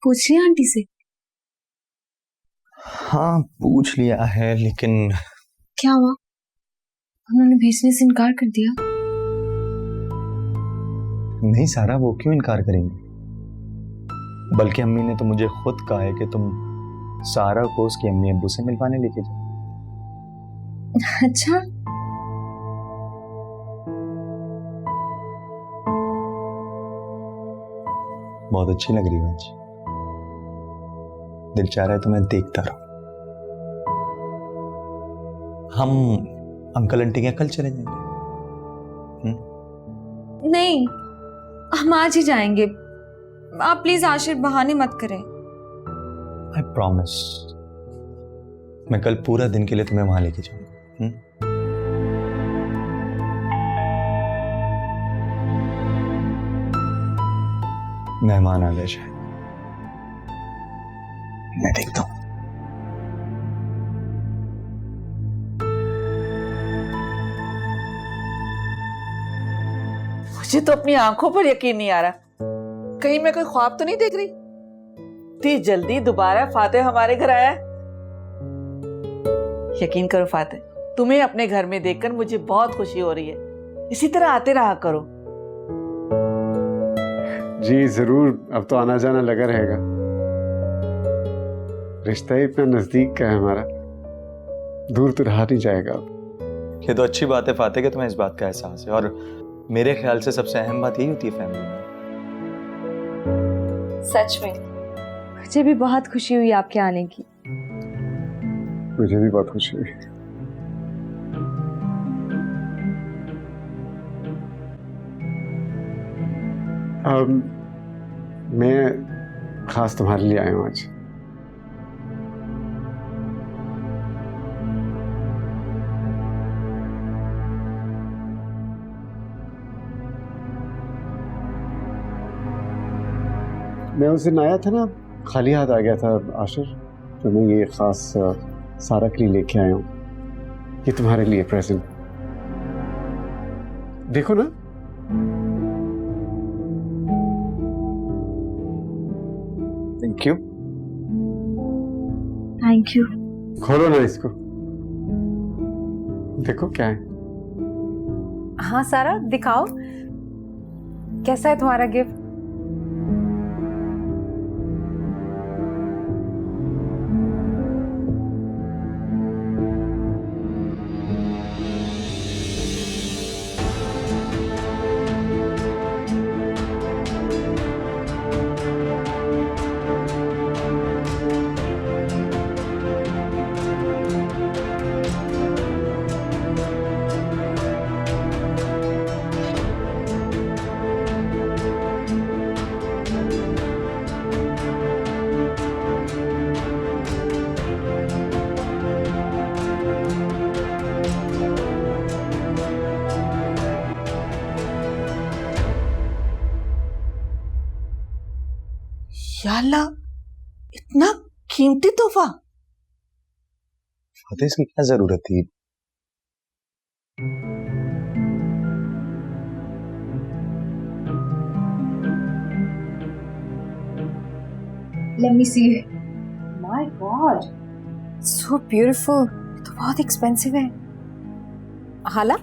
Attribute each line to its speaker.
Speaker 1: पूछ लिया आंटी से?
Speaker 2: हाँ पूछ लिया है, लेकिन
Speaker 1: क्या हुआ? उन्होंने भेजने से इनकार कर दिया?
Speaker 2: नहीं सारा, वो क्यों इनकार करेंगे? बल्कि अम्मी ने तो मुझे खुद कहा है कि तुम सारा को उसकी अम्मी अब्बू से मिलवाने लेके जाओ।
Speaker 1: अच्छा,
Speaker 2: बहुत अच्छी लग रही हो आज। दिल चाह रहा है तुम्हें देखता रहो। हम अंकल आंटी के कल चले जाएंगे।
Speaker 1: नहीं, हम आज ही जाएंगे। आप प्लीज आशिर बहाने मत करें।
Speaker 2: आई प्रॉमिस, मैं कल पूरा दिन के लिए तुम्हें वहां लेके जाऊंगा। मेहमान आ गए शायद, मैं देखता हूं।
Speaker 3: मुझे तो अपनी आंखों पर यकीन नहीं आ रहा, कहीं मैं कोई ख्वाब तो नहीं देख रही। इतनी जल्दी दोबारा फातिह हमारे घर आया है। यकीन करो फातिह, तुम्हें अपने घर में देखकर मुझे बहुत खुशी हो रही है। इसी तरह आते रहा करो।
Speaker 4: जी जरूर, अब तो आना जाना लगा रहेगा। रिश्ता ही इतना नजदीक का है हमारा, दूर तो रहा नहीं जाएगा अब।
Speaker 2: ये तो अच्छी बात है फातिह कि तुम्हें इस बात का एहसास है, और मेरे ख्याल से सबसे अहम बात यही होती है फैमिली में।
Speaker 1: सच में मुझे भी बहुत खुशी हुई आपके आने की।
Speaker 4: मुझे भी बहुत खुशी हुई। मैं खास तुम्हारे लिए आया हूं आज। मैं उस दिन आया था ना, खाली हाथ आ गया था आशिर, तो मैं ये खास सारा के लिए लेके आया हूं। ये तुम्हारे लिए प्रेजेंट, देखो ना।
Speaker 2: Thank you.
Speaker 1: Thank you.
Speaker 4: खोलो ना इसको, देखो क्या है।
Speaker 5: हाँ सारा, दिखाओ कैसा है तुम्हारा गिफ्ट।
Speaker 3: या अल्लाह, इतना कीमती तोहफा।
Speaker 2: फातिह इसकी क्या जरूरत थी?
Speaker 1: Let me see.
Speaker 5: My God, so beautiful। तो बहुत एक्सपेंसिव है। हाला,